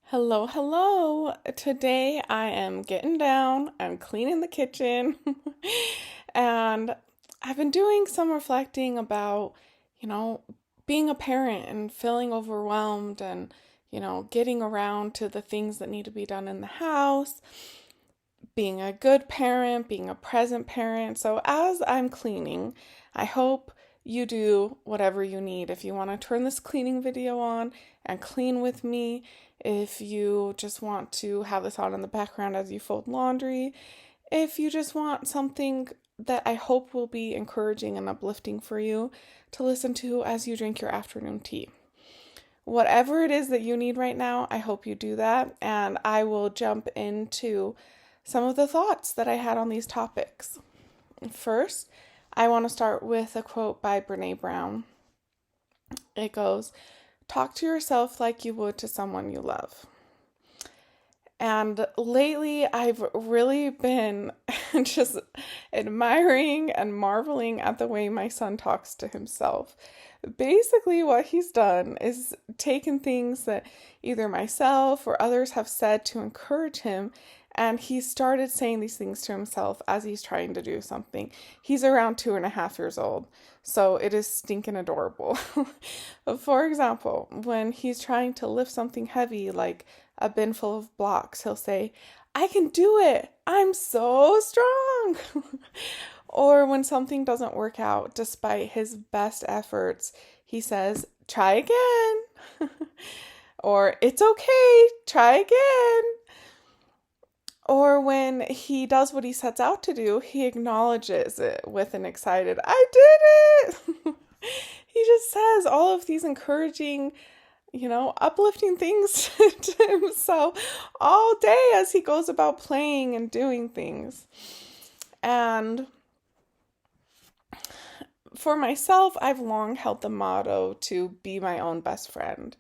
Hello, hello. Today I am getting down, I'm cleaning the kitchen, and I've been doing some reflecting about, you know, being a parent and feeling overwhelmed and, getting around to the things that need to be done in the house, being a good parent, being a present parent. So as I'm cleaning, I hope you do whatever you need. If you want to turn this cleaning video on and clean with me, if you just want to have this on in the background as you fold laundry, if you just want something that I hope will be encouraging and uplifting for you to listen to as you drink your afternoon tea. Whatever it is that you need right now, I hope you do that, and I will jump into some of the thoughts that I had on these topics. First, I want to start with a quote by Brene Brown. It goes, "Talk to yourself like you would to someone you love." And lately, I've really been just admiring and marveling at the way my son talks to himself. Basically, what he's done is taken things that either myself or others have said to encourage him, and he started saying these things to himself as he's trying to do something. He's around 2.5 years old, so it is stinking adorable. For example, when he's trying to lift something heavy like a bin full of blocks, he'll say, "I can do it. I'm so strong." Or when something doesn't work out despite his best efforts, he says, "Try again." Or, "It's okay. Try again." Or when he does what he sets out to do, he acknowledges it with an excited, "I did it." He just says all of these encouraging, uplifting things to himself all day as he goes about playing and doing things. And for myself, I've long held the motto to be my own best friend.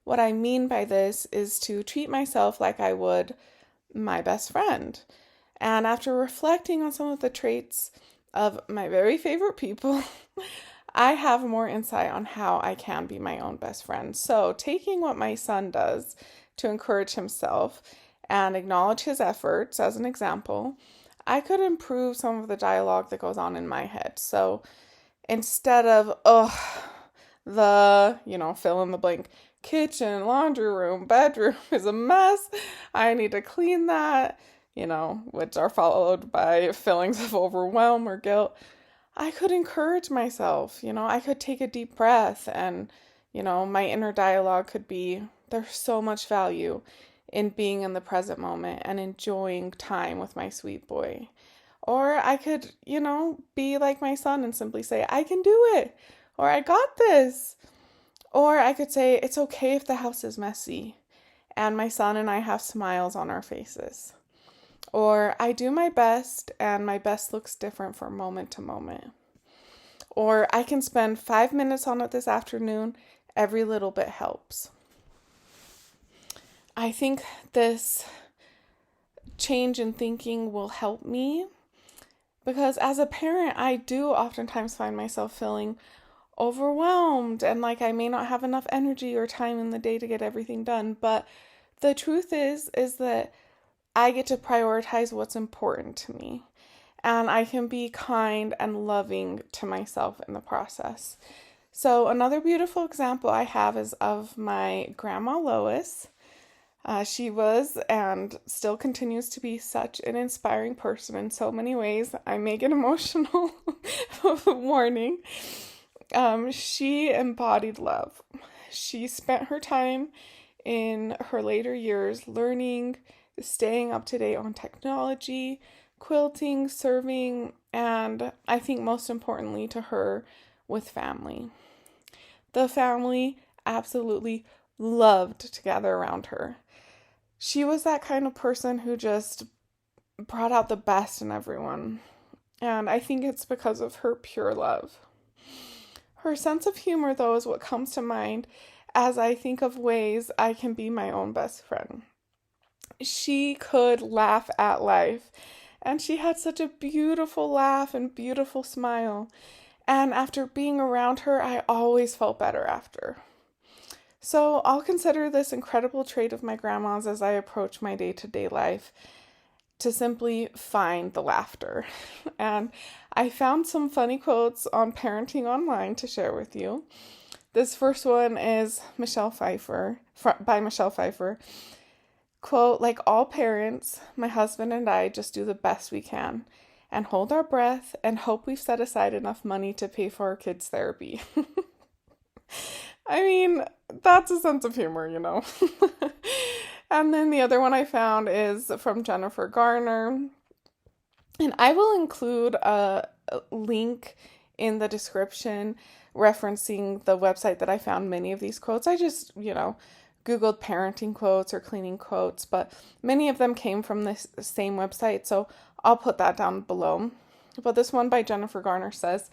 What I mean by this is to treat myself like I would my best friend. And after reflecting on some of the traits of my very favorite people, I have more insight on how I can be my own best friend. So, taking what my son does to encourage himself and acknowledge his efforts as an example, I could improve some of the dialogue that goes on in my head. So, instead of, fill in the blank, kitchen, laundry room, bedroom is a mess, I need to clean that, which are followed by feelings of overwhelm or guilt, I could encourage myself. I could take a deep breath and, my inner dialogue could be, there's so much value in being in the present moment and enjoying time with my sweet boy. Or I could, be like my son and simply say, "I can do it," or "I got this." Or I could say, "It's okay if the house is messy," and my son and I have smiles on our faces. Or, "I do my best, and my best looks different from moment to moment." Or, "I can spend 5 minutes on it this afternoon. Every little bit helps." I think this change in thinking will help me because as a parent, I do oftentimes find myself feeling overwhelmed and like I may not have enough energy or time in the day to get everything done. But the truth is that I get to prioritize what's important to me, and I can be kind and loving to myself in the process. So another beautiful example I have is of my grandma Lois. She was and still continues to be such an inspiring person in so many ways. I may get emotional, warning. She embodied love. She spent her time in her later years learning, staying up to date on technology, quilting, serving, and I think most importantly to her, with family. The family absolutely loved to gather around her. She was that kind of person who just brought out the best in everyone, and I think it's because of her pure love. Her sense of humor, though, is what comes to mind as I think of ways I can be my own best friend. She could laugh at life, and she had such a beautiful laugh and beautiful smile. And after being around her, I always felt better after. So I'll consider this incredible trait of my grandma's as I approach my day-to-day life to simply find the laughter. And I found some funny quotes on parenting online to share with you. This first one is by Michelle Pfeiffer. Quote, like all parents, my husband and I just do the best we can and hold our breath and hope we've set aside enough money to pay for our kids' therapy. I mean, that's a sense of humor, you know. And then the other one I found is from Jennifer Garner. And I will include a link in the description referencing the website that I found many of these quotes. I just, Googled parenting quotes or cleaning quotes, but many of them came from this same website, so I'll put that down below. But this one by Jennifer Garner says,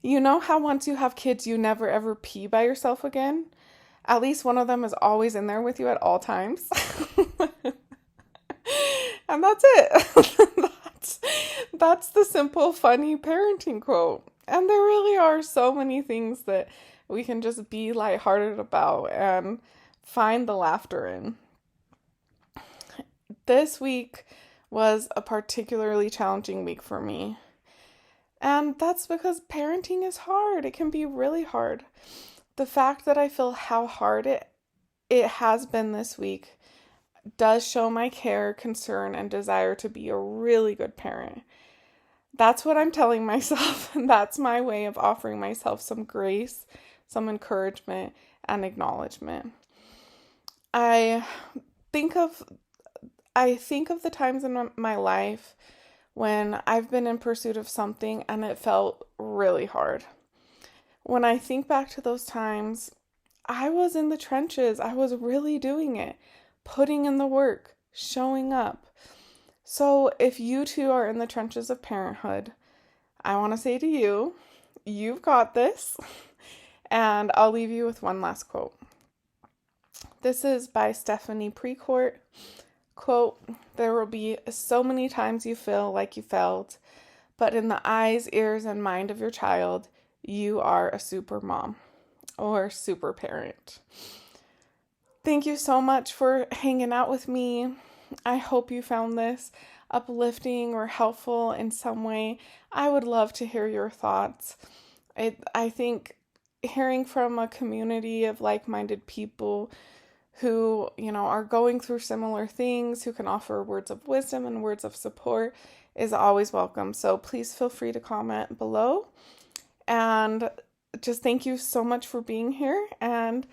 you know how once you have kids, you never ever pee by yourself again? At least one of them is always in there with you at all times. And that's it. That's the simple, funny parenting quote. And there really are so many things that we can just be lighthearted about and find the laughter in. This week was a particularly challenging week for me. And that's because parenting is hard. It can be really hard. The fact that I feel how hard it has been this week does show my care, concern, and desire to be a really good parent. That's what I'm telling myself, and that's my way of offering myself some grace, some encouragement, and acknowledgement. I think of the times in my life when I've been in pursuit of something and it felt really hard. When I think back to those times, I was in the trenches. I was really doing it, putting in the work, showing up. So if you too are in the trenches of parenthood, I want to say to you, you've got this. And I'll leave you with one last quote. This is by Stephanie Precourt. Quote, there will be so many times you feel like you failed, but in the eyes, ears, and mind of your child, you are a super mom or super parent. Thank you so much for hanging out with me. I hope you found this uplifting or helpful in some way. I would love to hear your thoughts. I think hearing from a community of like-minded people who, are going through similar things, who can offer words of wisdom and words of support is always welcome. So please feel free to comment below. And just thank you so much for being here. And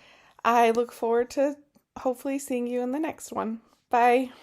I look forward to hopefully seeing you in the next one. Bye.